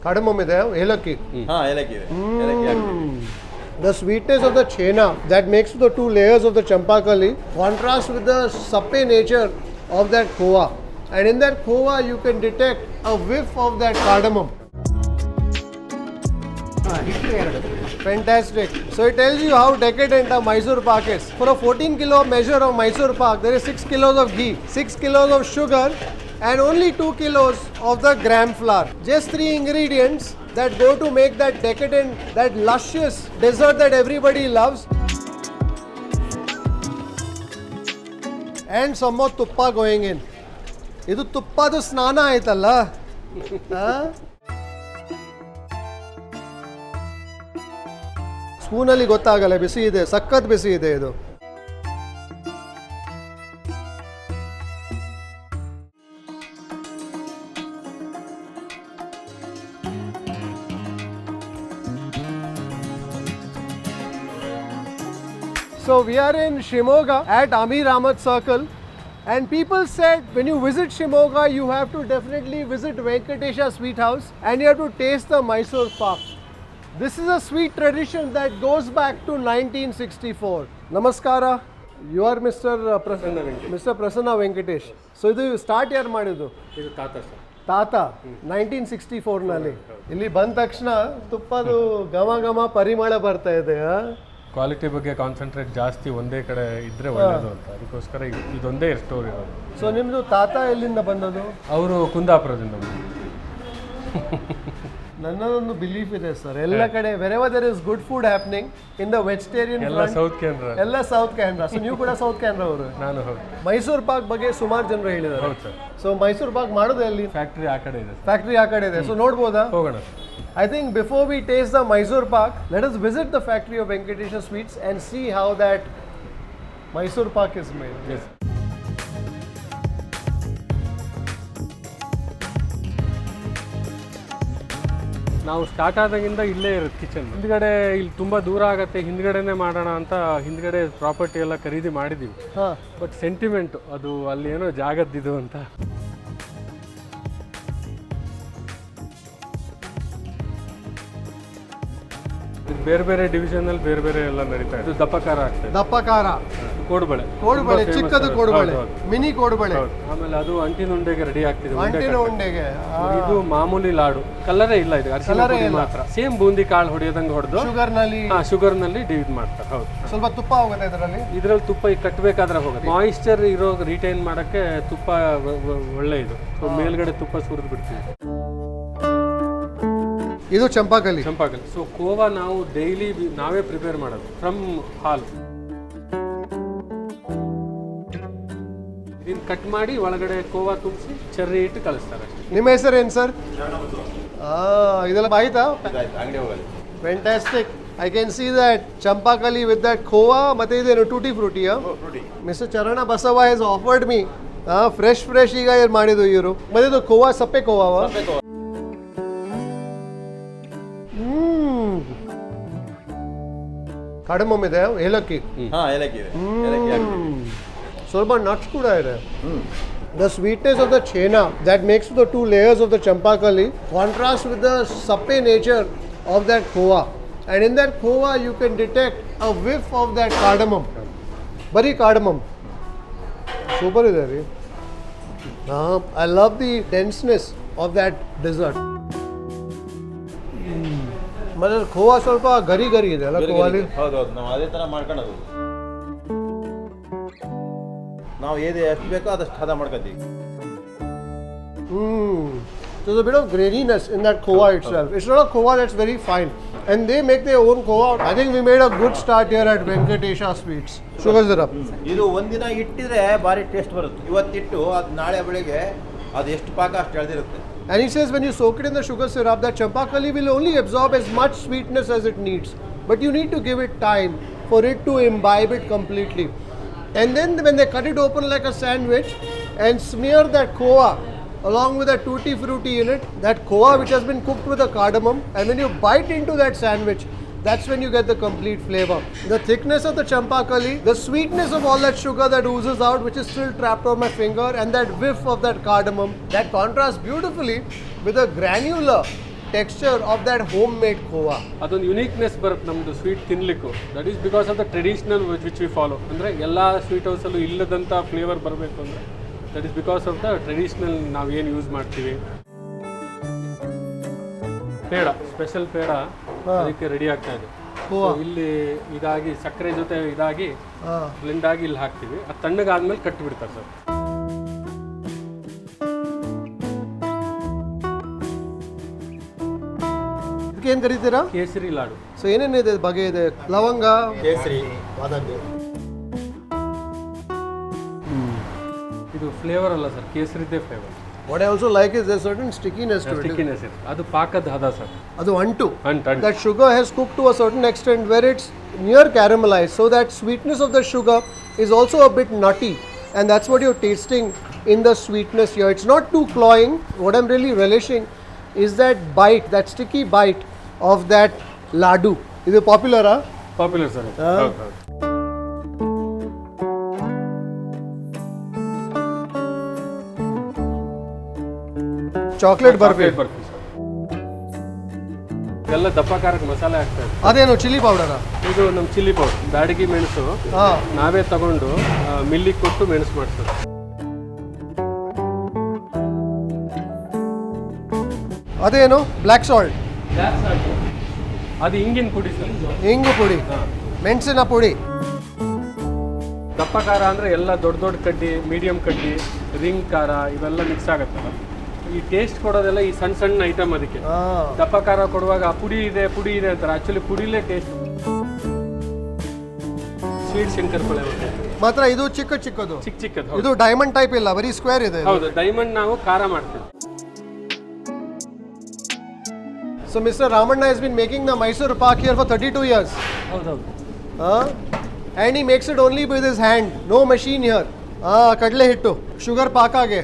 Cardamom ಇದೆ, ಏಲಕ್ಕಿ. ಏಲಕ್ಕಿ ಇದೆ. ಏಲಕ್ಕಿ ಹಾಕ್ತೀವಿ. The sweetness of the chena that makes the two layers of the champakali contrast with the sappe nature of that khoa. And in that khoa you can detect a whiff of that cardamom. Fantastic. So it tells you how decadent a Mysore Pak is. For a 14 kilo measure of Mysore Pak, there is 6 kilos of ghee, 6 kilos of sugar, and only 2 kilos of the gram flour. Just 3 ingredients that go to make that decadent, that luscious dessert that everybody loves. And some more tuppa going in. Idu tuppa du snana aitalla. Spoon ಅಲ್ಲಿ ಗೊತ್ತಾಗಲ್ಲ, ಬಿಸಿ ಇದೆ, ಸಖತ್ ಬಿಸಿ ಇದೆ ಇದು. So we are in Shimoga at Amir Ahmad Circle, and people said when you visit Shimoga you have to definitely visit Venkatesha Sweet House and you have to taste the Mysore Pak. This is a sweet tradition that goes back to 1964. Namaskara. You are Mr. Prasanna Venkatesh. Mr. Prasanna Venkatesh. So ಇದು start ಯಾರು ಮಾಡಿದ್ದು? ಇದು ತಾತ sir. ತಾತ 1964 ನಲ್ಲಿ. ಇಲ್ಲಿ ಬಂದ ತಕ್ಷಣ ತುಪ್ಪದು ಘಮ ಘಮ ಪರಿಮಳ ಬರ್ತಾ ಇದೆ. ಕ್ವಾಲಿಟಿ ಬಗ್ಗೆ ಕಾನ್ಸಂಟ್ರೇಟ್ ಜಾಸ್ತಿ ಒಂದೇ ಕಡೆ ಇದ್ರೆ ಒಳ್ಳೇದು ಅಂತ, ಅದಕ್ಕೋಸ್ಕರ ಇದೊಂದೇ ಸ್ಟೋರ್ ಇರೋದು. ಸೊ ನಿಮ್ದು ತಾತ ಎಲ್ಲಿಂದ ಬಂದದ್ದು? ಅವರು ಕುಂದಾಪುರದಿಂದ. ನನ್ನದೊಂದು ಬಿಲೀಫ್ ಇದೆ ಸರ್, ಎಲ್ಲ ಕಡೆ wherever there is good food happening in the vegetarian ಎಲ್ಲ ಸೌತ್ ಕ್ಯಾನ್ರಾ, ಎಲ್ಲ ಸೌತ್ ಕ್ಯಾನ್ರಾ. ಸೊ ನೀವು ಕೂಡ ಸೌತ್ ಕ್ಯಾನ್ರಾ ಅವರು? ನಾನು ಹೌದು. ಮೈಸೂರು ಪಾಕ್ ಬಗ್ಗೆ ಸುಮಾರು ಜನರು ಹೇಳಿದ್ದಾರೆ. ಹೌದು ಸರ್. ಸೊ ಮೈಸೂರು ಪಾಕ್ ಮಾಡೋದು ಎಲ್ಲಿ? ಫ್ಯಾಕ್ಟ್ರಿ ಆ ಕಡೆ ಇದೆ. ಫ್ಯಾಕ್ಟ್ರಿ ಆ ಕಡೆ ಇದೆ. ಸೊ ನೋಡ್ಬೋದಾ? ಹೋಗೋಣ. I think before we taste the Mysore Pak, let us visit the factory of Venkatesha Sweets and see how that Mysore Pak is made. Yes. ನಾವು ಸ್ಟಾರ್ಟ್ ಆದಾಗಿಂದ ಇಲ್ಲೇ ಇರುತ್ತೆ ಕಿಚನ್. ಹಿಂದ್ಗಡೆ ಇಲ್ಲಿ ತುಂಬ ದೂರ ಆಗುತ್ತೆ, ಹಿಂದ್ಗಡೆನೇ ಮಾಡೋಣ ಅಂತ ಹಿಂದ್ಗಡೆ ಪ್ರಾಪರ್ಟಿ ಎಲ್ಲ ಖರೀದಿ ಮಾಡಿದ್ದೀವಿ. ಬಟ್ ಸೆಂಟಿಮೆಂಟು ಅದು ಅಲ್ಲಿ ಏನೋ ಜಾಗದ್ದಿದು ಅಂತ. ಬೇರೆ ಬೇರೆ ಡಿವಿಷನ್ ಅಲ್ಲಿ ಬೇರೆ ಬೇರೆ ಎಲ್ಲ ನಡೀತಾ ಇದೆ. ದಪ್ಪಕಾರ ಆಗ್ತದೆ. ದಪ್ಪಕಾರ, ಕೋಡುಬಳೆ, ಕೋಡುಬಳೆ, ಚಿಕ್ಕದು ಕೋಡುಬಳೆ, ಮಿನಿ ಕೋಡುಬಳೆ. ಆಮೇಲೆ ಅದು ಅಂಟಿನ ಉಂಡೆಗೆ ರೆಡಿ ಆಗ್ತಿದೆ. ಅಂಟಿನ ಉಂಡೆಗೆ ಇದು ಮಾಮೂಲಿ ಲಾಡು, ಕಲರೇ ಇಲ್ಲ, ಇದು ಅರಿಶಿನ ಪುಡಿ ಮಾತ್ರ. ಸೇಮ್ ಬೂಂದಿ ಕಾಳು ಹೊಡೆಯೋದಂಗೆ ಹೊಡೆದು ಶುಗರ್ ನಲ್ಲಿ ಡಿವೈಡ್ ಮಾಡ್ತಾರೆ. ಹೌದು. ಸ್ವಲ್ಪ ತುಪ್ಪ ಹೋಗುತ್ತೆ ಇದರಲ್ಲಿ. ಇದ್ರಲ್ಲಿ ತುಪ್ಪ ಈಗ ಕಟ್ಟಬೇಕಾದ್ರೆ ಹೋಗುತ್ತೆ. ಮಾಯಿಶ್ಚರ್ ಇರೋ ರಿಟೈನ್ ಮಾಡಕ್ಕೆ ತುಪ್ಪ ಒಳ್ಳೆ ಇದು. ಮೇಲ್ಗಡೆ ತುಪ್ಪ ಸುರಿದು ಬಿಡ್ತೀವಿ. ಇದು ಚಂಪಾಕಲಿ. ಚಂಪಾಕಲಿ. ಸೊ ಕೋವಾ ನಾವು ಡೈಲಿ ನಾವೇ ಪ್ರಿಪೇರ್ ಮಾಡೋದು ಫ್ರಮ್ ಹಾಲ್. ಇದನ್ನ ಕಟ್ ಮಾಡಿ ಒಳಗಡೆ ಕೋವಾ ತುಂಬಿಸಿ ಚೆರ್ರಿ ಇಟ್ಟು ಕಳಿಸ್ತಾರೆ. ನಿಮ್ಮ ಹೆಸರು ಏನು ಸರ್? ಇದೆಲ್ಲ ಆಯ್ತಾ? ಅಂಗಡಿ ಹೋಗಲ್ಲ. Fantastic. I can see that champakali with that khoa ಮತ್ತೆ ಇದೇನು ಟೂಟಿ ಫ್ರೂಟಿಯಾ? ಮಿಸ್ಟರ್ ಚರಣ Basava has offered me fresh ಈಗ ಏನು ಮಾಡಿದ್ದು ಇವರು. ಮತ್ತೆ ಇದು ಖೋವಾ ಸಪ್ಪೆ ಖೋವಾ? ಕಾರ್ಡಮಮ್ ಇದೆ, ಏಲಕ್ಕಿ. ಏಲಕ್ಕಿ ಇದೆ. ಏಲಕ್ಕಿ ಹಾಕ್ತೀವಿ. ಸ್ವಲ್ಪ ನಟ್ಸ್ ಕೂಡ ಇದೆ. The sweetness of the chena that makes the two layers of the champakali contrast with the sappe nature of that khoa. And in that khoa you can detect a whiff of that cardamom. Bari cardamom. Super ಇದೆ ರೀ. I love the denseness of that dessert. ಮತ್ತೆ ಖೋವಾ ಸ್ವಲ್ಪ ಗರಿ ಗರಿ ಇದೆ ಅಲ್ಲ ಖೋವಾಲಿ? ಹೌದೌದು, ನಾವು ಅದೇ ಥರ ಮಾಡ್ಕೊಳ್ಳೋದು. ನಾವು ಎಷ್ಟು ಬೇಕೋ ಅದಷ್ಟು ಹದ ಮಾಡ್ಕೊತೀವಿ. There's a bit of graininess in that khowa itself. It's not a khowa that's very fine. And they make their own khowa. I think we made a good start here at Venkatesha Sweets. Sugar syrup. ಇದು ಒಂದಿನ ಇಟ್ಟಿದ್ರೆ ಭಾರಿ taste ಬರುತ್ತೆ. ಇವತ್ತಿಟ್ಟು ಅದು ನಾಳೆ ಬೆಳಿಗ್ಗೆ ಅದು ಎಷ್ಟು ಪಾಕ ಅಷ್ಟು ಎಳೆದಿರುತ್ತೆ. And he says when you soak it in the sugar syrup, that champakali will only absorb as much sweetness as it needs. But you need to give it time for it to imbibe it completely. And then when they cut it open like a sandwich and smear that khoa along with a tutti frutti in it, that khoa which has been cooked with a cardamom, and when you bite into that sandwich, that's when you get the complete flavor. The thickness of the champakali, the sweetness of all that sugar that oozes out, which is still trapped on my finger, and that whiff of that cardamom, that contrasts beautifully with the granular texture of that homemade khova. ಅದೊಂದು ಯುನೀಕ್ನೆಸ್ ಬರುತ್ತೆ ನಮ್ಮದು sweet ತಿನ್ನಲಿಕ್ಕೂ. That is because of the traditional which we follow. ಅಂದರೆ ಎಲ್ಲ sweet ಹೌಸಲ್ಲೂ ಇಲ್ಲದಂಥ flavour ಬರಬೇಕು ಅಂದರೆ that is because of the traditional ನಾವು ಏನು ಯೂಸ್ ಮಾಡ್ತೀವಿ. ಪೇಡ, ಸ್ಪೆಷಲ್ ಪೇಡ ಅದಕ್ಕೆ ರೆಡಿ ಆಗ್ತಾ ಇದೆ. ಇಲ್ಲಿ ಇದಾಗಿ ಸಕ್ಕರೆ ಜೊತೆ ಇದಾಗಿ ಬ್ಲೆಂಡ್ ಆಗಿ ಇಲ್ಲಿ ಹಾಕ್ತೀವಿ. ಅದು ತಣ್ಣಗಾದ್ಮೇಲೆ ಕಟ್ಟಿಬಿಡ್ತಾರೆ ಸರ್. ಏನು ಕರೀತೀರಾ? ಕೇಸರಿ ಲಾಡು. ಸೊ ಏನೇನಿದೆ ಬಗೆ ಇದೆ? ಲವಂಗ, ಕೇಸರಿ, ಬಾದಾಮಿ. ಇದು ಫ್ಲೇವರ್ ಅಲ್ಲ ಸರ್, ಕೇಸರಿದ್ದೇ flavour. What I also like is there's certain stickiness to it. Stickiness ಇದೆ. ಅದು ಪಾಕದ ಹದ ಸರ್. ಅದು ಅಂಟು. ಅಂಟು. That sugar has cooked to a certain extent where it's near caramelized, so that sweetness of the sugar is also a bit nutty, and that's what you're tasting in the sweetness here. It's not too cloying. What I'm really relishing is that bite, that sticky bite of that ladu. Is it popular, huh? Popular sir. Chocolate barfi. ಎಲ್ಲ ದಪ್ಪ ಖಾರಕ್ಕೆ ಮಸಾಲೆ ಹಾಕ್ತಾ ಇದೆ. ಅದೇನು chilli ಪೌಡರಾ? ಇದು ನಮ್ಮ chilli powder, Byadgi ಮೆಣಸು ನಾವೇ ತಗೊಂಡು ಮಿಲ್ಲಿಗೆ ಕೊಟ್ಟು ಮೆಣಸು ಮಾಡ್ತಾರೆ. ಅದೇನು ಬ್ಲ್ಯಾಕ್ ಸಾಲ್ಟ್? ಅದು ಹಿಂಗಿನ ಪುಡಿ ಸರ್. ಹಿಂಗು ಪುಡಿ, ಮೆಣಸಿನ ಪುಡಿ. ದಪ್ಪ ಖಾರ ಅಂದರೆ ಎಲ್ಲ ದೊಡ್ಡ ದೊಡ್ಡ ಕಡ್ಡಿ, ಮೀಡಿಯಂ ಕಡ್ಡಿ, ರಿಂಗ್ ಖಾರ ಇವೆಲ್ಲ ಮಿಕ್ಸ್ ಆಗುತ್ತಲ್ಲ. ಈ ಟೇಸ್ಟ್ ಕೊಡೋದೆಲ್ಲ ಈ ಸಣ್ಣ ಸಣ್ಣ ಐಟಮ್. ಅದಕ್ಕೆ ದಪ್ಪ ಖಾರ ಕೊಡುವಾಗ ಪುಡಿ ಇದೆ ಅಂತಾರೆ. ಆಕ್ಚುಲಿ ಪುಡಿಲೇ ಟೇಸ್ಟ್. ಸ್ವೀಟ್ ಶಂಕರಪಳೆ ಮಾತ್ರ ಇದು ಚಿಕ್ಕದು. ಚಿಕ್ಕದು. ಇದು ಡೈಮಂಡ್ ಟೈಪ್ ಇಲ್ಲ, ಬರೀ ಸ್ಕ್ವೇರ್ ಇದೆ. ಹೌದು, ಡೈಮಂಡ್ ನಾವು ಖಾರ ಮಾಡ್ತೀವಿ. So Mr. Ramanna has been making the Mysore Pak here for 32 years. ಹೌದು. And he makes it only with his hand, no machine here. ಕಡಲೆ ಹಿಟ್ಟು, ಶುಗರ್ ಪಾಕಾಗೆ.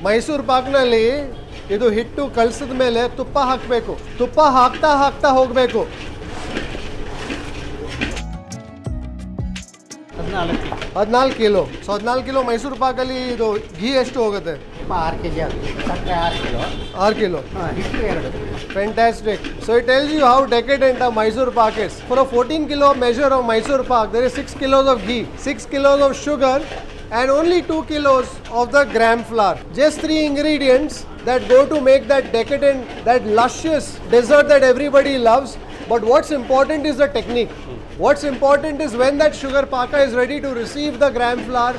ಮೈಸೂರು ಪಾಕ್ನಲ್ಲಿ ಇದು ಹಿಟ್ಟು ಕಲಸಿದ ಮೇಲೆ ತುಪ್ಪ ಹಾಕಬೇಕು. ತುಪ್ಪ ಹಾಕ್ತಾ ಹೋಗಬೇಕು. 14 ಕಿಲೋ. ಸೊ 14 ಕಿಲೋ ಮೈಸೂರು ಪಾಕಲ್ಲಿ ಇದು ಘೀ ಎಷ್ಟು ಹೋಗುತ್ತೆ? 6 kg ಆಗುತ್ತೆ. ಸಕ್ಕರೆ 6 ಕಿಲೋ. 6 ಕಿಲೋ. ಹಿಟ್ಟು 2. Fantastic. So it tells you how decadent a Mysore Pak is. For a 14 kilo measure of Mysore Pak, there is 6 kilos of ghee, 6 kilos of sugar, and only 2 kilos of the gram flour. Just 3 ingredients that go to make that decadent, that luscious dessert that everybody loves. But what's important is the technique. What's important is when that sugar paka is ready to receive the gram flour,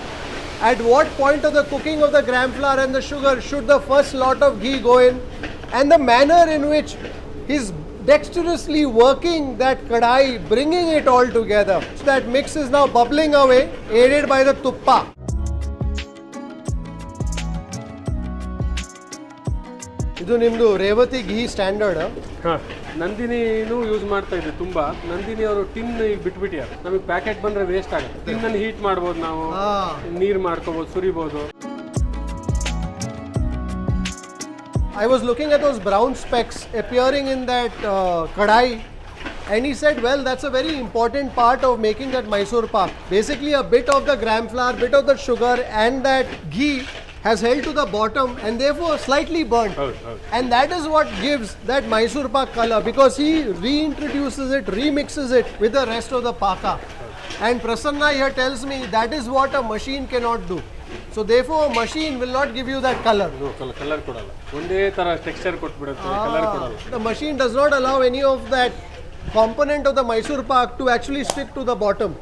at what point of the cooking of the gram flour and the sugar should the first lot of ghee go in, and the manner in which he's dexterously working that kadai, bringing it all together. So that mix is now bubbling away, aided by the tuppa. ಇದು ನಿಮ್ಮದು ರೇವತಿ ಘೀ standard. ನಂದಿನಿನೂ use ಮಾಡ್ತಾ ಇದ್ದೆ ತುಂಬ. ನಂದಿನಿ ಅವರು tin ಈಗ ಬಿಟ್ಬಿಟ್ಟಿದ್ದಾರೆ. ನಮಗೆ packet ಬಂದರೆ waste ಆಗುತ್ತೆ. ಟಿನ್ನನ್ನು ಹೀಟ್ ಮಾಡ್ಬೋದು, ನಾವು ನೀರು ಮಾಡ್ಕೋಬೋದು, ಸುರಿಬೋದು. I was looking at those brown specks appearing in that kadai, and he said, well, that's a very important part of making that Mysore Pak. Basically a bit of the gram flour, bit of the sugar, and that ghee has held to the bottom and therefore slightly burnt. And that is what gives that Mysore Pak color, because he reintroduces it, remixes it with the rest of the paka. And Prasanna here tells me that is what a machine cannot do. So therefore a machine will not give you that color. No, color ಕೊಡಲ್ಲ. ಒಂದೇ ತರ texture ಕೊಟ್ಬಿಡುತ್ತೆ, colour ಕೊಡಲ್ಲ. The machine does not allow any of that component of the Mysore Pak to actually stick to the bottom.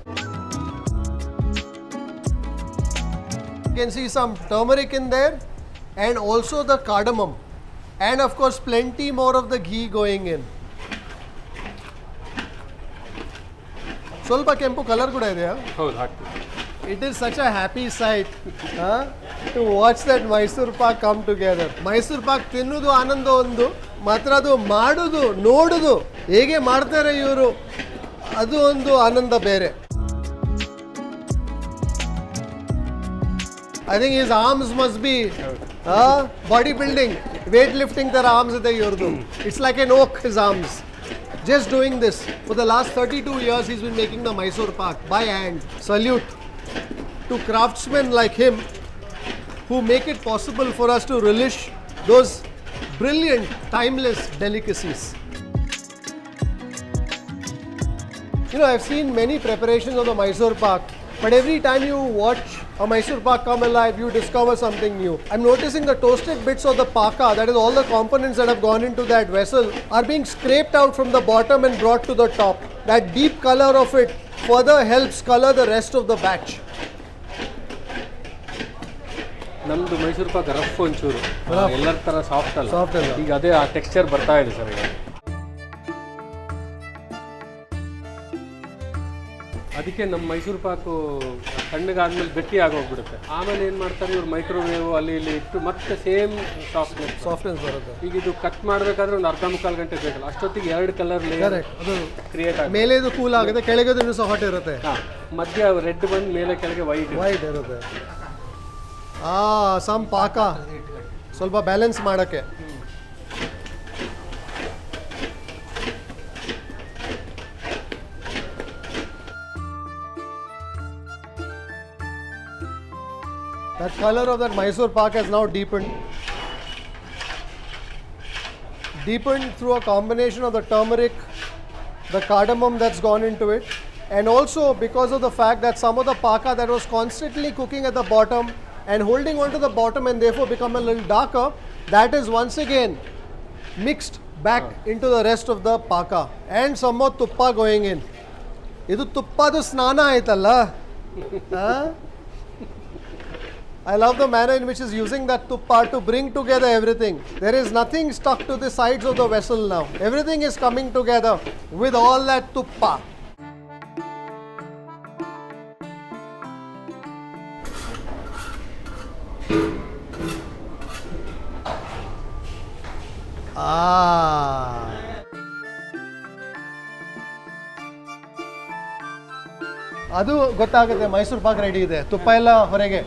You can see some turmeric in there, and also the cardamom, and of course plenty more of the ghee going in. ಸ್ವಲ್ಪ ಕೆಂಪು colour ಕೂಡ ಇದೆಯಾ? ಹೌದು, ಹಾಕ್ತೀವಿ. It is such a happy sight to watch that Mysore Pak come together. Mysore Pak ತಿನ್ನೋದು ಆನಂದ ಒಂದು, ಮಾತ್ರ ಅದು ಮಾಡೋದು, ನೋಡೋದು ಹೇಗೆ ಮಾಡ್ತಾರೆ ಇವರು, ಅದು ಒಂದು ಆನಂದ ಬೇರೆ. I think his arms must be Bodybuilding, weightlifting their arms ಇದೆ ಇವ್ರದ್ದು. It's like an oak, his arms. Just doing this. For the last 32 years, he's been making the Mysore Pak by hand. Salute to craftsmen like him who make it possible for us to relish those brilliant, timeless delicacies. You know, I've seen many preparations of the Mysore Pak, but every time you watch a Mysore Pak come alive, you discover something new. I'm noticing the toasted bits of the paka, that is all the components that have gone into that vessel, are being scraped out from the bottom and brought to the top. That deep color of it further helps color the rest of the batch. ನಮ್ದು Mysuru Pak rough ಒಂಚೂರು ಎಲ್ಲರ ಥರ soft ಅಲ್ಲ, Soft ಅಲ್ಲ. ಈಗ ಅದೇ ಆ texture ಬರ್ತಾ ಇದೆ ಸರ್ ಈಗ. ಅದಕ್ಕೆ ನಮ್ಮ ಮೈಸೂರು ಪಾಕು ತಣ್ಣಗಾದ್ಮೇಲೆ ಗಟ್ಟಿ ಆಗೋಗ್ಬಿಡುತ್ತೆ. ಆಮೇಲೆ ಏನು ಮಾಡ್ತಾರೆ ಇವ್ರು, ಮೈಕ್ರೋವೇವ್ ಅಲ್ಲಿ ಇಲ್ಲಿ ಇಟ್ಟು ಮತ್ತೆ ಸೇಮ್ ಸಾಫ್ಟ್ನೆಸ್ ಬರುತ್ತೆ. ಈಗ ಇದು ಕಟ್ ಮಾಡಬೇಕಾದ್ರೆ ಒಂದು ಅರ್ಧ ಮುಕ್ಕಾಲು ಗಂಟೆ ಬೇಕಲ್ಲ, ಅಷ್ಟೊತ್ತಿಗೆ 2 ಕಲರ್ ಲೇಯರ್ ಅದು ಕ್ರಿಯೇಟ್ ಆಗುತ್ತೆ. ಮೇಲೆದು ಕೂಲ್ ಆಗುತ್ತೆ, ಕೆಳಗೆದು ಇನ್ನೂ ಸಹ ಹಾಟ್ ಇರುತ್ತೆ. ಮಧ್ಯ ರೆಡ್ ಬಂದು ಮೇಲೆ ಕೆಳಗೆ ವೈಟ್ ಇರುತ್ತೆ. ಸಮ್ ಪಾಕ ಸ್ವಲ್ಪ ಬ್ಯಾಲೆನ್ಸ್ ಮಾಡೋಕ್ಕೆ. That color of that Mysore Pak has now deepened through a combination of the turmeric, the cardamom that's gone into it, and also because of the fact that some of the paka that was constantly cooking at the bottom and holding on to the bottom and therefore become a little darker, that is once again mixed back into the rest of the paka, and some more tuppa going in. Idu tuppadu snana aitalla. I love the manner in which he's using that tuppa to bring together everything. There is nothing stuck to the sides of the vessel now. Everything is coming together with all that tuppa. ಅದು ಗೊತ್ತಾಗುತ್ತೆ Mysuru Pak ready ಇದೆ, ತುಪ್ಪ ಎಲ್ಲ ಹೊರಗೆ.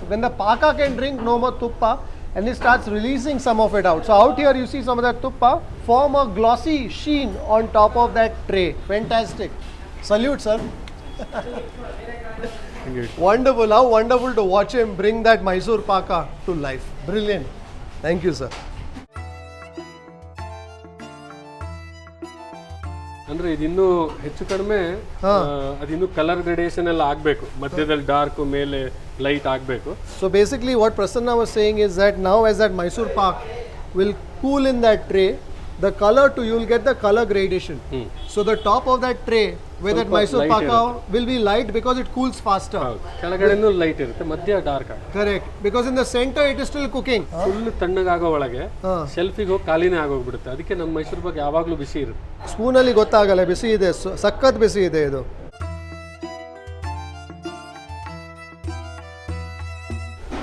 When the paka can drink no more tuppa and it starts releasing some of it out. So out here you see some of that tuppa form a glossy sheen on top of that tray. Fantastic. Salute, sir. Wonderful. How wonderful to watch him bring that Mysore Paka to life. Brilliant. Thank you, sir. ಅಂದ್ರೆ ಇದಿನ್ನೂ ಹೆಚ್ಚು ಕಡಿಮೆ ಅದಿನ್ನೂ colour gradation ಎಲ್ಲ ಆಗಬೇಕು, ಮಧ್ಯದಲ್ಲಿ dark ಮೇಲೆ light ಆಗಬೇಕು. So basically what Prasanna was saying is that now as that Mysore Pak will cool in that tray, the color too, you will get the color gradation. So the top of that tray where that Mysore Paka will be light because it cools faster. ಕೆಳಗಡೆನೂ light ಇರುತ್ತೆ, ಮಧ್ಯ dark ಆಗುತ್ತೆ. Correct, because in the center it is still cooking. Full ತಣ್ಣಗಾಗೋ ಒಳಗೆ ಶೆಲ್ಫಿಗೆ ಹೋಗಿ ಖಾಲಿನೇ ಆಗೋಗ್ಬಿಡುತ್ತೆ. ಅದಕ್ಕೆ ನಮ್ಮ ಮೈಸೂರು ಪಾಕ್ ಯಾವಾಗಲೂ ಬಿಸಿ ಇರುತ್ತೆ. ಸ್ಪೂನಲ್ಲಿ ಗೊತ್ತಾಗಲ್ಲ ಬಿಸಿ ಇದೆ, ಸಖತ್ ಬಿಸಿ ಇದೆ ಇದು.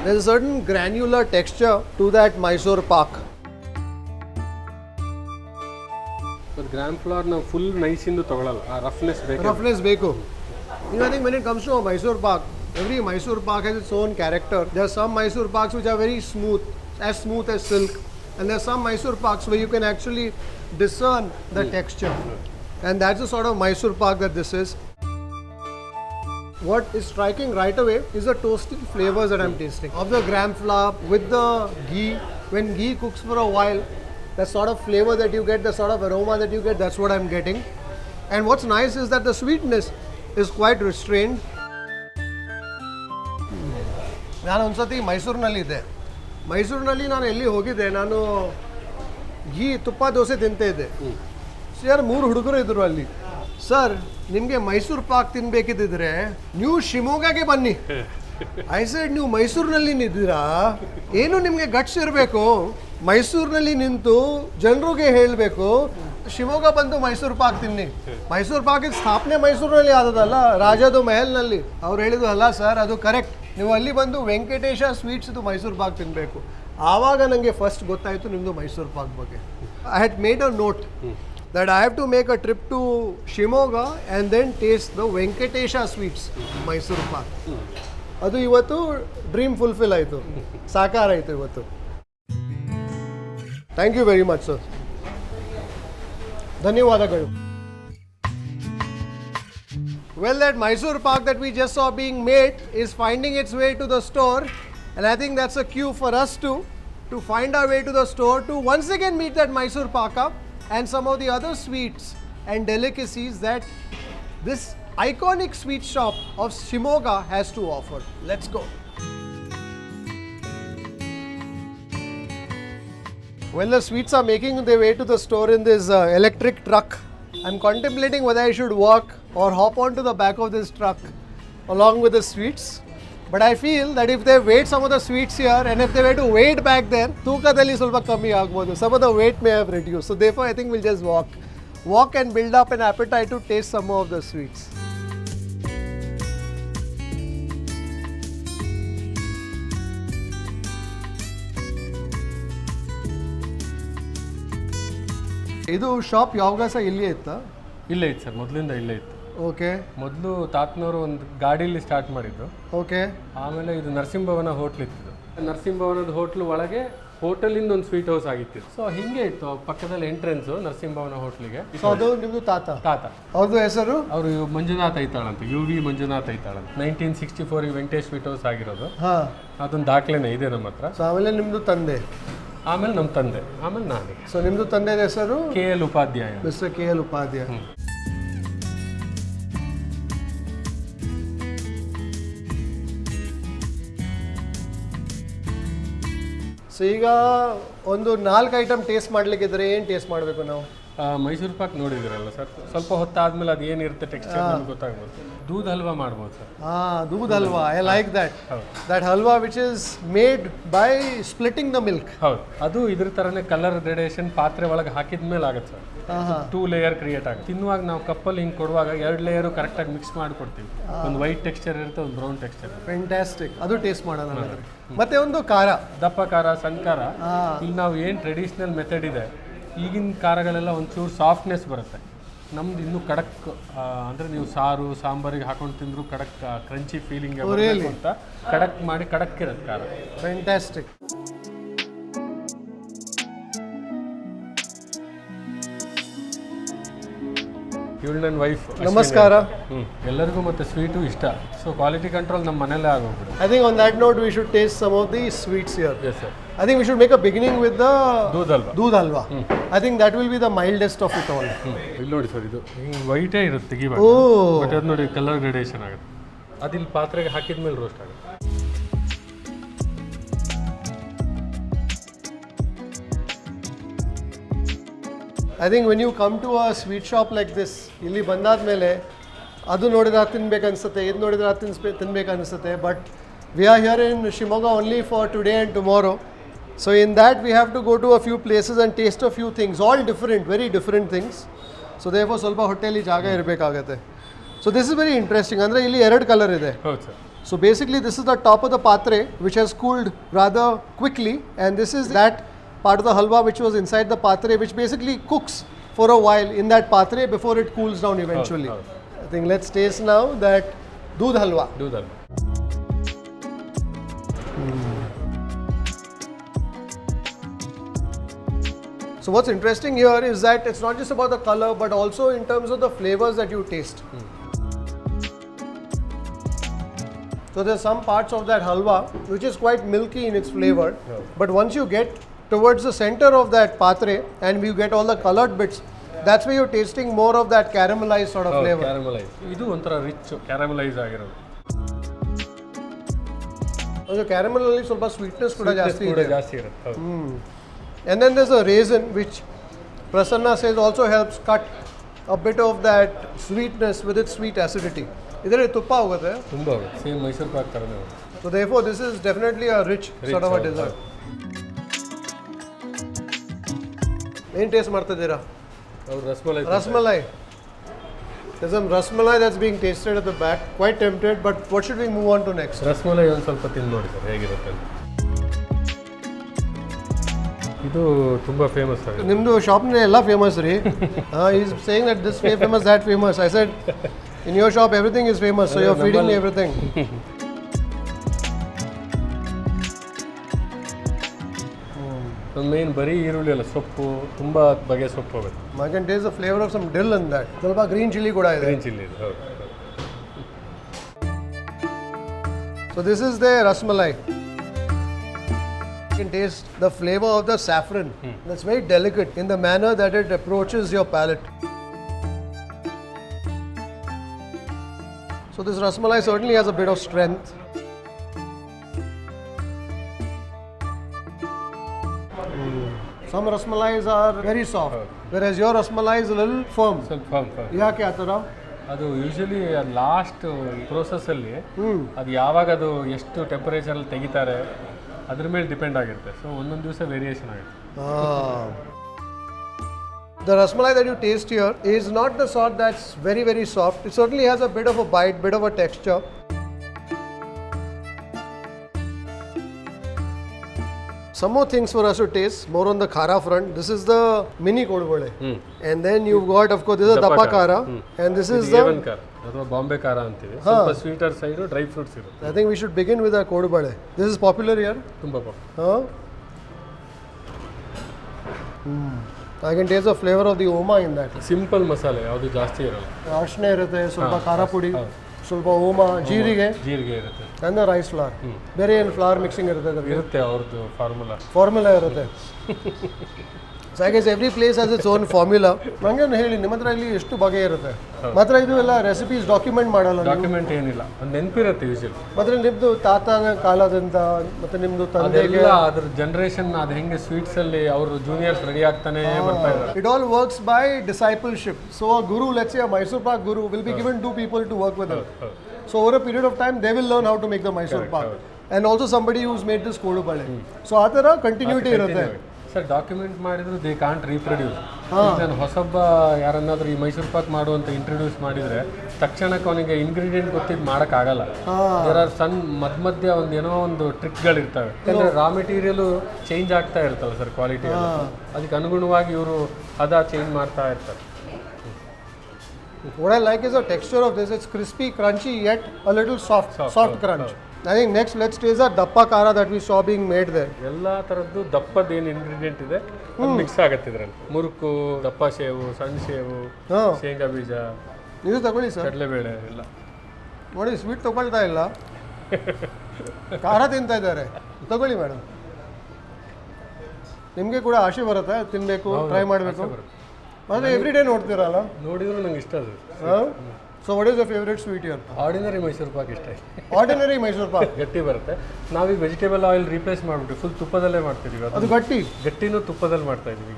There is a certain granular texture to that Mysore Pak. Gram flower ನಾವು ಫುಲ್ ನೈಸ್ ಇಂದು ತಗೊಳ್ಳಲ್ಲ, ಆ ರಫ್ನೆಸ್ ಬೇಕು. You know, I think when it comes to a Mysore Pak, every Mysore Pak has its own character. There are some Mysore Paks which are very smooth as silk, and there are some Mysore Paks where you can actually discern the texture, and that's the sort of Mysore Pak that this is. What is striking right away is the toasty flavors that I'm tasting of the gram flour with the ghee. When ghee cooks for a while, the sort of flavor that you get, the sort of aroma that you get, that's what I'm getting. And what's nice is that the sweetness is quite restrained. ನಾನು ಒಂದ್ಸತಿ ಮೈಸೂರಿನಲ್ಲಿದ್ದೆ. ಮೈಸೂರಿನಲ್ಲಿ ನಾನು ಎಲ್ಲಿ ಹೋಗಿದ್ದೆ, ನಾನು ಘೀ ತುಪ್ಪ ದೋಸೆ ತಿಂತ ಇದ್ದೆ. ಸರ್ 3 ಹುಡುಗರು ಇದ್ರು ಅಲ್ಲಿ. ಸರ್, ನಿಮಗೆ ಮೈಸೂರು ಪಾಕ್ ತಿನ್ಬೇಕಿದ್ದಿದ್ರೆ ನೀವು ಶಿವಮೊಗ್ಗಗೆ ಬನ್ನಿ. ಐ ಸೆಡ್, ನೀವು ಮೈಸೂರಿನಲ್ಲಿ ನಿಂತಿದ್ದೀರಾ, ಏನು ನಿಮಗೆ ಗಟ್ಸ್ ಇರಬೇಕು, ಮೈಸೂರಿನಲ್ಲಿ ನಿಂತು ಜನರಿಗೆ ಹೇಳಬೇಕು ಶಿವಮೊಗ್ಗ ಬಂದು ಮೈಸೂರು ಪಾಕ್ ತಿನ್ನಿ. ಮೈಸೂರು ಪಾಕಿನ ಸ್ಥಾಪನೆ ಮೈಸೂರಿನಲ್ಲಿ ಆದದಲ್ಲ, ರಾಜದು ಮೆಹಲ್ನಲ್ಲಿ. ಅವ್ರು ಹೇಳಿದ್ರು, ಅಲ್ಲ ಸರ್ ಅದು ಕರೆಕ್ಟ್, ನೀವು ಅಲ್ಲಿ ಬಂದು ವೆಂಕಟೇಶ ಸ್ವೀಟ್ಸ್ದು ಮೈಸೂರು ಪಾಕ್ ತಿನ್ನಬೇಕು. ಆವಾಗ ನನಗೆ ಫಸ್ಟ್ ಗೊತ್ತಾಯಿತು ನಿಮ್ಮದು ಮೈಸೂರು ಪಾಕ್ ಬಗ್ಗೆ. I had made a note that I have to make a trip to Shimoga and then taste the Venkatesha sweets, Mysore Pak. ಅದು ಇವತ್ತು ಡ್ರೀಮ್ ಫುಲ್ಫಿಲ್ ಆಯಿತು, ಸಾಕಾರ ಆಯಿತು ಇವತ್ತು. Thank you very much sir, ಧನ್ಯವಾದಗಳು. Well, that Mysore Pak that we just saw being made is finding its way to the store, and I think that's a cue for us to find our way to the store to once again meet that Mysore Pak up and some of the other sweets and delicacies that this iconic sweet shop of Shimoga has to offer. Let's go. Well, the sweets are making their way to the store in this electric truck. I'm contemplating whether I should walk or hop onto the back of this truck along with the sweets. But I feel that if they weighed some of the sweets here and if they were to weigh it back there, ತೂಕದಲ್ಲಿ ಸ್ವಲ್ಪ ಕಮ್ಮಿ ಆಗ್ಬೋದು. Some of the weight may have reduced. So therefore I think we'll just walk and build up an appetite to taste some more of the sweets. ಇದು shop ಯಾವಾಗ ಸಹ ಇಲ್ಲೇ ಇತ್ತಾ? ಇಲ್ಲೇ ಇತ್ತು ಸರ್, ಮೊದಲಿಂದ ಇಲ್ಲೇ ಇತ್ತು. ಓಕೆ. ಮೊದಲು ತಾತನವರು ಒಂದು ಗಾಡೀಲಿ ಸ್ಟಾರ್ಟ್ ಮಾಡಿದ್ದು. ಓಕೆ. ಆಮೇಲೆ ಇದು ನರಸಿಂಹಭವನ ಹೋಟ್ಲ್ ಇತ್ತು. ನರಸಿಂಹಭವನದ ಹೋಟ್ಲು ಒಳಗೆ ಹೋಟೆಲಿಂದ ಒಂದು ಸ್ವೀಟ್ ಹೌಸ್ ಆಗಿತ್ತು. ಸೊ ಹಿಂಗೆ ಇತ್ತು ಪಕ್ಕದಲ್ಲಿ ಎಂಟ್ರೆನ್ಸು ನರಸಿಂಹಭವನ ಹೋಟ್ಲಿಗೆ. ಸೊ ಅದು ನಿಮ್ಮದು ತಾತ? ಅವ್ರದ್ದು ಹೆಸರು? ಅವರು ಮಂಜುನಾಥ್ ಐತಾಳಂತ, UV ಮಂಜುನಾಥ್ ಐತಾಳಂತ. 1964 ವೆಂಕಟೇಶ್ ಸ್ವೀಟ್ ಹೌಸ್ ಆಗಿರೋದು. ಹಾಂ, ಅದೊಂದು ದಾಖಲೆನೇ ಇದೆ ನಮ್ಮ ಹತ್ರ. ಸೊ ಆಮೇಲೆ ನಿಮ್ಮದು ತಂದೆ, ಆಮೇಲೆ ನಮ್ಮ ತಂದೆ, ಆಮೇಲೆ ನಾನು. ಸೊ ನಿಮ್ಮದು ತಂದೆ ಹೆಸರು? KL Upadhyaya, mister KL Upadhyaya. So ಈಗ ಒಂದು 4 ಐಟಮ್ ಟೇಸ್ಟ್ ಮಾಡ್ಲಿಕ್ಕಿದ್ರೆ ಏನು ಟೇಸ್ಟ್ ಮಾಡಬೇಕು ನಾವು? ಮೈಸೂರು ಪಾಕ್ ನೋಡಿದಿರಲ್ಲ ಸರ್, ಸ್ವಲ್ಪ ಹೊತ್ತಾದ್ಮೇಲೆ ಅದು ಏನಿರುತ್ತೆ ಟೆಕ್ಸ್ಚರ್ ನಮ್ಗೆ ಗೊತ್ತಾಗ್ಬೋದು. ದೂಧ್ ಹಲ್ವಾ ಮಾಡ್ಬೋದು ಸರ್. Doodh halwa, I like that halwa which is made by splitting the milk. ಹೌದು, ಅದು ಇದ್ರ ಥರನೇ ಕಲರ್ ಗ್ರೇಡೇಷನ್ ಪಾತ್ರೆ ಒಳಗೆ ಹಾಕಿದ ಮೇಲೆ ಆಗುತ್ತೆ ಸರ್. 2 ಲೇಯರ್ ಕ್ರಿಯೇಟ್ ಆಗುತ್ತೆ. ತಿನ್ನುವಾಗ ನಾವು ಕಪ್ಪಲ್ಲಿ ಹಿಂಗೆ ಕೊಡುವಾಗ 2 ಲೇಯರು ಕರೆಕ್ಟಾಗಿ ಮಿಕ್ಸ್ ಮಾಡಿಕೊಡ್ತೀವಿ. ಒಂದು ವೈಟ್ ಟೆಕ್ಸ್ಚರ್ ಇರುತ್ತೆ, ಒಂದು ಬ್ರೌನ್ ಟೆಕ್ಸ್ಚರ್. ಫ್ಯಾಂಟಾಸ್ಟಿಕ್, ಅದು ಟೇಸ್ಟ್ ಮಾಡೋಣ. ಮತ್ತೆ ಒಂದು ಖಾರ, ದಪ್ಪ ಖಾರ, ಸಣ್ಣ ಖಾರ. ಇಲ್ಲಿ ನಾವು ಏನು ಟ್ರೆಡಿಷ್ನಲ್ ಮೆಥಡ್ ಇದೆ, ಈಗಿನ ಖಾರಗಳೆಲ್ಲ ಒಂಚೂರು ಸಾಫ್ಟ್ನೆಸ್ ಬರುತ್ತೆ. ನಮ್ದು ಇನ್ನೂ ಕಡಕ್, ಅಂದರೆ ನೀವು ಸಾರು ಸಾಂಬಾರಿಗೆ ಹಾಕೊಂಡು ತಿಂದರೂ ಕಡಕ್ ಕ್ರಂಚಿ ಫೀಲಿಂಗ್ ಅಂತ ಕಡಕ್ ಮಾಡಿ ಕಡಕ್ ಇರುತ್ತೆ ಖಾರ. ಫ್ಯಾಂಟಾಸ್ಟಿಕ್. ಇವಳು ನನ್ನ ವೈಫ್. ನಮಸ್ಕಾರ. ಎಲ್ಲರಿಗೂ ಮತ್ತೆ ಸ್ವೀಟು ಇಷ್ಟ. ಸೊ ಕ್ವಾಲಿಟಿ ಕಂಟ್ರೋಲ್ ನಮ್ಮ ಮನೆಯಲ್ಲೇ ಆಗೋಗ್ಬಿಡು. I think on that note we should taste some of the sweets here. Yes sir. I think we should make a beginning with the doodh halwa. I think that will be the mildest of it all. ಇಲ್ಲಿ ನೋಡಿ sir, ಇದು ಹಿಂಗೆ ವೈಟೇ ಇರುತ್ತೆ ತೆಗಿವಾಗ. But ಅದು ನೋಡಿ colour gradation ಆಗುತ್ತೆ. ಅದಿಲ್ಲಿ ಪಾತ್ರೆಗೆ ಹಾಕಿದ ಮೇಲೆ ರೋಸ್ಟ್ ಆಗುತ್ತೆ. I think when you come to a sweet shop like this, ಇಲ್ಲಿ ಬಂದಾದ್ಮೇಲೆ ಅದು ನೋಡಿದ್ರೆ ತಿನ್ಬೇಕು ಅನಿಸುತ್ತೆ, ಇದು ನೋಡಿದ್ರೆ ತಿನ್ಬೇಕು ಅನಿಸುತ್ತೆ. But we are here in Shimoga only for today and tomorrow. So in that we have to go to a few places and taste a few things, all different, very different things. So therefore ಸ್ವಲ್ಪ ಹೊಟ್ಟೆಲಿ ಜಾಗ ಇರಬೇಕಾಗುತ್ತೆ. So this is very interesting. ಅಂದರೆ ಇಲ್ಲಿ 2 colour ಇದೆ. ಹೌದು sir. So basically this is the top of the patre which has cooled rather quickly, and this is that part of the halwa which was inside the patre, which basically cooks for a while in that patre before it cools down eventually. I think let's taste now that doodh halwa. Doodh halwa. So what's interesting here is that it's not just about the color but also in terms of the flavors that you taste. So there's some parts of that halwa which is quite milky in its flavor, but once you get towards the center of that patre and you get all the colored bits, that's where you're tasting more of that caramelized sort of flavor. Caramelized. ಇದು ಒಂಥರ rich caramelise ಆಗಿರೋದು. ಅದು caramel ಅಲ್ಲಿ ಸ್ವಲ್ಪ sweetness ಕೂಡ ಜಾಸ್ತಿ ಇರುತ್ತೆ. And then there's a raisin which Prasanna says also helps cut a bit of that sweetness with its sweet acidity. ಇದರಲ್ಲಿ ತುಪ್ಪ ಹೋಗುತ್ತೆ, ತುಂಬಾ ಹೋಗುತ್ತೆ, ಸೇಮ್ ಮೈಸೂರು ಪಾಕ್ ಥರನೇ ಹೋಗುತ್ತೆ. So therefore this is definitely a rich sort of a dessert. ಏನು taste ಮಾಡ್ತಿದ್ದೀರಾ? Rasmalai. There's some rasmalai that's being tasted at the back. Quite tempted, but what should we move on to next? Rasmalai ಒಂದು ಸ್ವಲ್ಪ ತಿಂದು ನೋಡಿ sir ಹೇಗಿರುತ್ತೆ. ಇದು ತುಂಬಾ famous ಆಗಿದೆ. ನಿಮ್ಮದು ಶಾಪ್ನಲ್ಲಿ ಎಲ್ಲ ಫೇಮಸ್ ರೀ. He's saying that this famous, that famous. I said in your shop everything is famous, so you're feeding me everything. ಒಂದು ಮೇನ್ ಬರೀ ಈರುಳ್ಳಿ ಅಲ್ಲ, ಸೊಪ್ಪು ತುಂಬ ಬಗೆಯ ಸೊಪ್ಪು ಹೋಗುತ್ತೆ. I can taste the flavor of some dill in that. ಸ್ವಲ್ಪ ಗ್ರೀನ್ ಚಿಲ್ಲಿ ಕೂಡ ಇದೆ. ಗ್ರೀನ್ ಚಿಲ್ಲಿ ಇದೆ, ಹೌದು. So this is the rasmalai. You can taste the flavor of the saffron. That's very delicate in the manner that it approaches your palate. So this rasmalai certainly has a bit of strength. Some rasmalais are very soft, whereas your rasmalai is a little firm. ಸ್ವಲ್ಪ firm. ಯಾಕೆ ಆ ಥರ? ಅದು usually last ಪ್ರೋಸೆಸ್ಸಲ್ಲಿ ಅದು ಯಾವಾಗ ಅದು ಎಷ್ಟು ಟೆಂಪರೇಚರಲ್ಲಿ ತೆಗಿತಾರೆ ಅದ್ರ ಮೇಲೆ ಡಿಪೆಂಡ್ ಆಗಿರುತ್ತೆ. ಸೊ ಒಂದೊಂದು ದಿವಸ ವೇರಿಯೇಷನ್ ಆಗುತ್ತೆ. The rasmalai that you taste here is not the sort that's very, very soft. It certainly has a bit of a bite, bit of a texture. Some more things for us to taste, more on the khara front. This is the mini kodbole. And then you've got, of course, this is dappa khara. And this is the A one ಖಾರ ಅಥವಾ ಬಾಂಬೆ ಖಾರ ಅಂತೀವಿ. ಸ್ವಲ್ಪ sweeter side dry fruits ಇರುತ್ತೆ. I think we should begin with the kodbole. This is popular here. ತುಂಬ I can taste the flavor of the oma in that. Simple ಮಸಾಲೆ, ಯಾವುದು ಜಾಸ್ತಿ ಇರಲ್ಲ. ಅರ್ಶಿನ ಇರುತ್ತೆ, ಸ್ವಲ್ಪ ಖಾರ ಪುಡಿ, ಸ್ವಲ್ಪ ಓಮ, ಜೀರಿಗೆ ಇರುತ್ತೆ. and the rice flour. ಬೇರೆ ಏನು ಫ್ಲವರ್ ಮಿಕ್ಸಿಂಗ್ ಇರುತ್ತೆ ಅವ್ರದ್ದು ಫಾರ್ಮುಲಾ ಇರುತ್ತೆ. So I guess every place has its own formula. ನಂಗೆ ಹೇಳಿ, ನಿಮ್ಮ ಹತ್ರ ಇಲ್ಲಿ ಎಷ್ಟು ಬಗೆ ಇರುತ್ತೆ? ಮಾತ್ರ ಇದು ಎಲ್ಲ ರೆಸಿಪೀಸ್ ಡಾಕ್ಯುಮೆಂಟ್ ಮಾಡಲ್ಲ? ಡಾಕ್ಯುಮೆಂಟ್ ಏನಿಲ್ಲ, ಒಂದು ನೆನಪಿರುತ್ತೆ ಯೂಶಲಿ. ಮತ್ತೆ ನಿಮ್ದು ತಾತನ ಕಾಲದಿಂದ ಮತ್ತೆ ನಿಮ್ದು ತಂದೆಗೆ ಅದ್ರ ಜನರೇಷನ್ ಅದು ಹೆಂಗೆ ಸ್ವೀಟ್ಸ್ ಅಲ್ಲಿ ಅವರು ಜೂನಿಯರ್ಸ್ ರೆಡಿ ಆಗ್ತಾನೆ ಬರ್ತಾ ಇದ್ದಾರೆ. It all works by discipleship. So a guru, let's say a Mysore Pak guru, will be given 2 people to work with him. So over a period of time, they will learn how to make the Mysore Pak. And also somebody who's made this kodubale. So ಆ ಥರ continuity ಇರುತ್ತೆ. Sir document ಮಾಡಿದ್ರು they can't reproduce. ನಾನು ಹೊಸೊಬ್ಬ ಯಾರನ್ನಾದ್ರೂ ಈ ಮೈಸೂರು ಪಾಕ್ ಮಾಡುವಂತ introduce ಮಾಡಿದ್ರೆ ತಕ್ಷಣಕ್ಕೆ ಅವನಿಗೆ ಇಂಗ್ರೀಡಿಯೆಂಟ್ ಗೊತ್ತಿದ್ದು ಮಾಡೋಕ್ಕಾಗಲ್ಲ. ದೇರ್ ಆರ್ ಸಣ್ಣ ಮಧ್ಯ ಒಂದು ಏನೋ ಒಂದು ಟ್ರಿಕ್ಗಳಿರ್ತವೆ. ಯಾಕಂದರೆ ರಾ ಮೆಟೀರಿಯಲು ಚೇಂಜ್ ಆಗ್ತಾ ಇರ್ತಲ್ಲ ಸರ್, ಕ್ವಾಲಿಟಿ ಅದಕ್ಕೆ ಅನುಗುಣವಾಗಿ ಇವರು ಹದ ಚೇಂಜ್ ಮಾಡ್ತಾ ಇರ್ತಾರೆ. What I like is the texture of this. It's crispy, crunchy, yet a little soft crunch. I think next let's taste the dappa kara that we saw being made there. ಎಲ್ಲ ಥರದ್ದು ದಪ್ಪದ ಏನು ingredient ಇದೆ ಅದು mix ಆಗುತ್ತೆ ಇದರಲ್ಲಿ. ಮುರುಕು, ದಪ್ಪ ಸೇವು, ಸಣ್ಣ ಸೇವು, ಶೇಂಗಾ ಬೀಜ, ಇದು ತಗೊಳ್ಳಿ ಸರ್, ಕಡಲೆಬೇಳೆ ಎಲ್ಲ ನೋಡಿ. ಸ್ವೀಟ್ ತಗೊಳ್ತಾ ಇಲ್ಲ, ಖಾರ ತಿಂತಾ ಇದ್ದಾರೆ. ತಗೊಳ್ಳಿ ಮೇಡಮ್, ನಿಮಗೆ ಕೂಡ ಆಸೆ ಬರುತ್ತೆ ತಿನ್ನಬೇಕು, ಟ್ರೈ ಮಾಡಬೇಕು. ಮತ್ತೆ ಎವ್ರಿ ಡೇ ನೋಡ್ತೀರಲ್ಲ? ನೋಡಿದ್ರು ನಂಗೆ ಇಷ್ಟ ಅದು. So what is your favorite sweet here? Ordinary Mysuru Pak ಇಷ್ಟ. Ordinary Mysore Pak ಗಟ್ಟಿ ಬರುತ್ತೆ. ನಾವೀಗ ವೆಜಿಟೇಬಲ್ ಆಯಿಲ್ ರೀಪ್ಲೇಸ್ ಮಾಡಿಬಿಟ್ಟು ಫುಲ್ ತುಪ್ಪದಲ್ಲೇ ಮಾಡ್ತಿದ್ದೀವಿ. ಅದು ಗಟ್ಟಿನೂ ತುಪ್ಪದಲ್ಲಿ ಮಾಡ್ತಾ ಇದ್ದೀವಿ.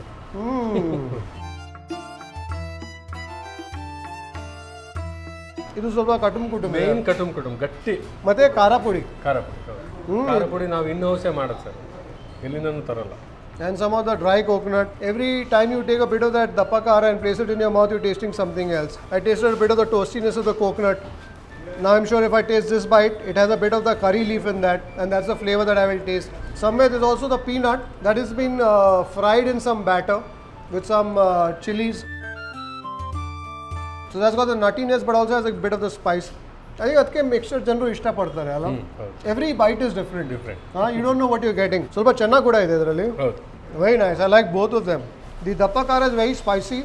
ಇದು ಸ್ವಲ್ಪ ಕಟುಮ್ ಮೇನ್ ಕಟುಮ್ ಗಟ್ಟಿ. ಮತ್ತೆ ಖಾರ ಪುಡಿ ನಾವು ಇನ್ ಹೌಸೇ ಮಾಡೋದು ಸರ್, ಎಲ್ಲಿನೂ ತರಲ್ಲ. And some of the dry coconut. Every time you take a bit of that dappa kara and place it in your mouth, you're tasting something else. I tasted a bit of the toastiness of the coconut. Now I'm sure if I taste this bite, it has a bit of the curry leaf in that, and that's the flavor that I will taste. Somewhere there's also the peanut that has been fried in some batter with some chilies. So that's got the nuttiness, but also has a bit of the spice. I think ಅದಕ್ಕೆ mixture ಜನರು ಇಷ್ಟಪಡ್ತಾರೆ ಅಲ್ಲ. Every bite is different. You don't know what you getting. ಸ್ವಲ್ಪ ಚೆನ್ನಾಗಿ ಕೂಡ ಇದೆ ಇದರಲ್ಲಿ. Very nice. I like both of them. The dappa khara is very spicy.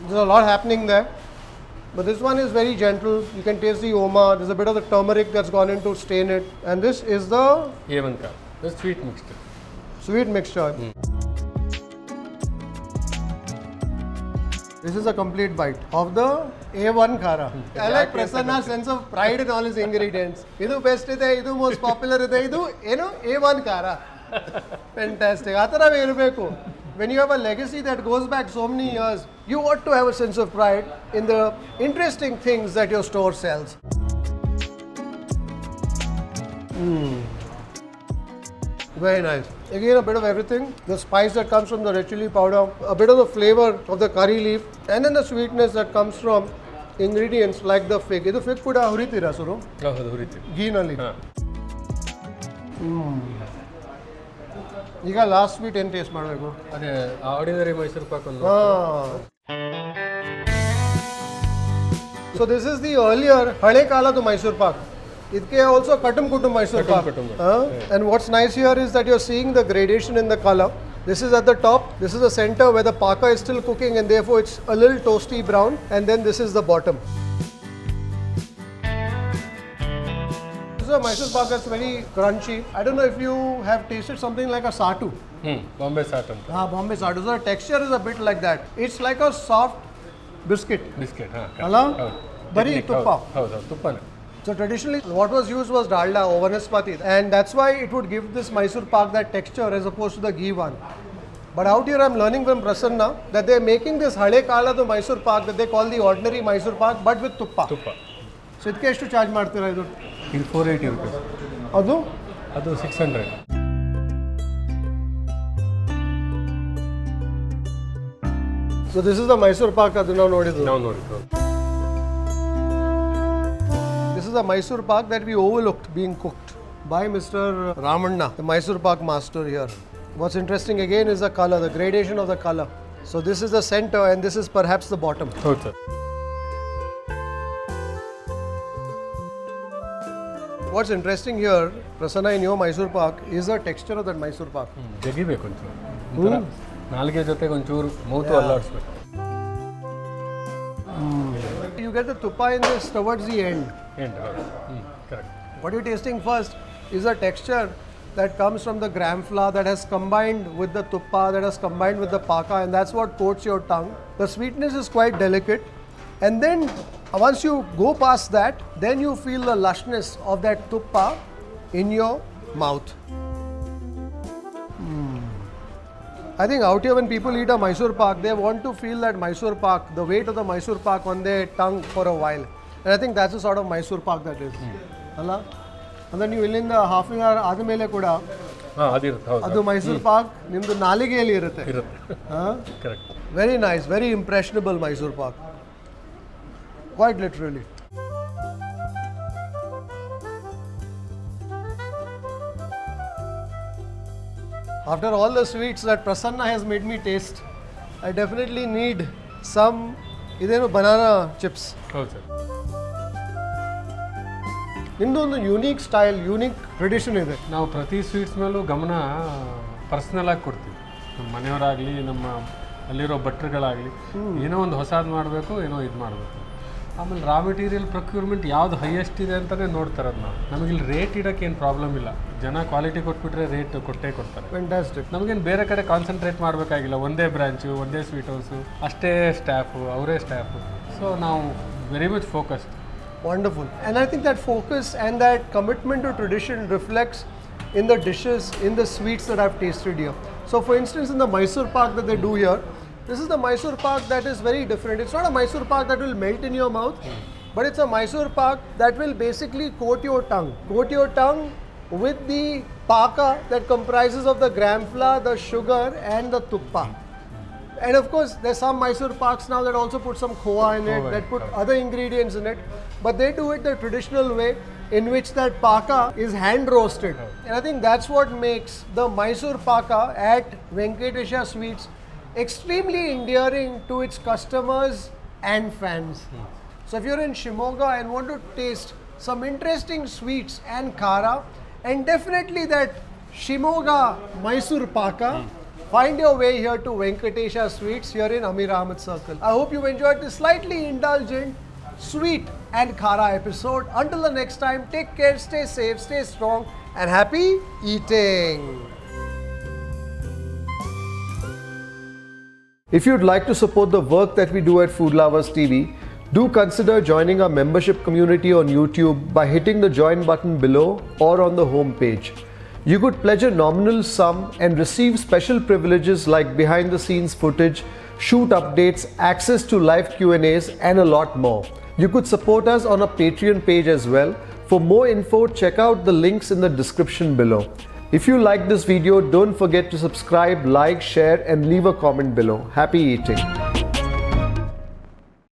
There a lot happening there. But this one is very gentle. You can taste the oma. There's a bit of the turmeric that's gone in to stain it. And this is the A1 khara. The sweet mixture. This is a complete bite of the A1 khara. I like Prasanna's sense of pride in all his ingredients. Idu best ide, idu most popular ide, idu eno A1 khara. Fantastic. Atarave irbeku. When you have a legacy that goes back so many years, you ought to have a sense of pride in the interesting things that your store sells. Very nice. Again, a bit of everything. The spice that comes from the red chili powder, a bit of the flavor of the curry leaf, and then the sweetness that comes from ingredients like the fig. Idu fig kuda huritira suru? ಹೌದು, ಹುರಿತೀವಿ. Ghee nalli. ಈಗ last sweet ಏನು taste ಮಾಡಬೇಕು? ಅದೇ ordinary Mysuru Pak ಒಂದು. So this is the earlier ಹಳೆ ಕಾಲದ ಮೈಸೂರು ಪಾಕ್. ಇದಕ್ಕೆ also katum kutum Mysore Pak. And what's nice here is that you're seeing the gradation in the color. This is at the top. This is the center where the paka is still cooking and therefore it's a little toasty brown. And then this is the bottom. This is a Mysore Pak that's very crunchy. I don't know if you have tasted something like a satu. Bombay Satam. Bombay satu. So the texture is a bit like that. It's like a soft biscuit. Biscuit, Hello? Bari tuppa. Tuppane. So traditionally what was used was dalda or vanaspati, and that's why it would give this Mysore Pak that texture as opposed to the ghee one. But out here I'm learning from Prasanna that they're making this hale kala to Mysore Pak that they call the ordinary Mysore Pak but with tuppa. So ಇದಕ್ಕೆ ಎಷ್ಟು charge ಮಾಡ್ತೀರಾ ಇದು? ಇದು 480 rupees. ಅದು 600. So this is the Mysore Pak adu ನಾವು ನೋಡಿದ್ದು. This is the Mysore Pak that we overlooked being cooked by Mr. Ramanna, the Mysore Pak master here. What's interesting again is the color, the gradation of the color. So this is the center and this is perhaps the bottom. ಹೌದು sir. What's interesting here, Prasanna, in your Mysore Pak is the texture of that Mysore Pak. ಜಗಿಬೇಕು ಒಂಚೂರು. ನಾಲ್ಗೆ ಜೊತೆಗೆ ಒಂಚೂರು ಮೌತು ಅಲ್ಲಾಡಿಸ್ಬೇಕು. You get the tuppa in this towards the end. Correct. What you're tasting first is a texture that comes from the gram flour that has combined with the tuppa, that has combined with the paka, and that's what coats your tongue. The sweetness is quite delicate, and then once you go past that, then you feel the lushness of that tuppa in your mouth. I think out here when people eat a Mysore Pak, they want to feel that Mysore Pak, the weight of the Mysore Pak on their tongue for a while. And I think that's the sort of Mysore Pak that is. Alla? And then you illinda half an hour ಆದಮೇಲೆ ಕೂಡ ಅದು Mysore Pak ನಿಮ್ದು ನಾಲಿಗೆಯಲ್ಲಿ ಇರುತ್ತೆ. Correct. Very nice, very impressionable Mysore Pak. Quite literally. After all the sweets that Prasanna has made me taste, I definitely need some banana chips. ಹೌದು sir. ನಿಮ್ಮದು ಒಂದು unique style, unique tradition ಇದೆ. ನಾವು ಪ್ರತಿ sweets ಮೇಲೂ ಗಮನ personal ಆಗಿ ಕೊಡ್ತೀವಿ. ನಮ್ಮ ಮನೆಯವರಾಗಲಿ, ನಮ್ಮ ಅಲ್ಲಿರೋ ಭಟ್ರುಗಳಾಗಲಿ, ಏನೋ ಒಂದು ಹೊಸದು ಮಾಡಬೇಕು, ಏನೋ ಇದು ಮಾಡಬೇಕು. ಆಮೇಲೆ ರಾ ಮೆಟೀರಿಯಲ್ ಪ್ರೊಕ್ಯೂರ್ಮೆಂಟ್ ಯಾವ್ದು ಹೈಯೆಸ್ಟ್ ಇದೆ ಅಂತಲೇ ನೋಡ್ತಾರದು ನಾವು. ನಮಗಿಲ್ಲಿ ರೇಟ್ ಇಡೋಕ್ಕೆ ಏನು ಪ್ರಾಬ್ಲಮ್ ಇಲ್ಲ. ಜನ ಕ್ವಾಲಿಟಿ ಕೊಟ್ಬಿಟ್ರೆ ರೇಟ್ ಕೊಟ್ಟೇ ಕೊಡ್ತಾರೆ. ಫ್ಯಾಂಟಾಸ್ಟಿಕ್. ನಮಗೇನು ಬೇರೆ ಕಡೆ ಕಾನ್ಸಂಟ್ರೇಟ್ ಮಾಡಬೇಕಾಗಿಲ್ಲ. ಒಂದೇ ಬ್ರಾಂಚು, ಒಂದೇ ಸ್ವೀಟ್ ಹೌಸು, ಅಷ್ಟೇ ಸ್ಟಾಫು, ಅವರೇ ಸ್ಟಾಫು. ಸೊ ನಾವು very much focused. Wonderful. And I think that focus and that commitment to tradition reflects in the dishes, in the sweets that I've tasted here. So for instance, in the Mysore Pak that they do here, this is the Mysore Pak that is very different. It's not a Mysore Pak that will melt in your mouth, but it's a Mysore Pak that will basically coat your tongue. Coat your tongue with the paka that comprises of the gram flour, the sugar and the tuppa. And of course, there's some Mysore Paks now that also put some khoa in it, that put other ingredients in it. But they do it the traditional way in which that paka is hand roasted. And I think that's what makes the Mysore Paka at Venkatesha Sweets extremely endearing to its customers and fans. So if you're in Shimoga and want to taste some interesting sweets and kara, and definitely that Shimoga Mysore Paka, find your way here to Venkatesha Sweets here in Amir Ahmed Circle. I hope you enjoyed this slightly indulgent, sweet and kara episode. Until the next time, take care, stay safe, stay strong and happy eating. If you'd like to support the work that we do at Food Lovers TV, do consider joining our membership community on YouTube by hitting the join button below or on the home page. You could pledge a nominal sum and receive special privileges like behind the scenes footage, shoot updates, access to live Q&As and a lot more. You could support us on our Patreon page as well. For more info, check out the links in the description below. If you like this video, don't forget to subscribe, like, share and leave a comment below. Happy eating!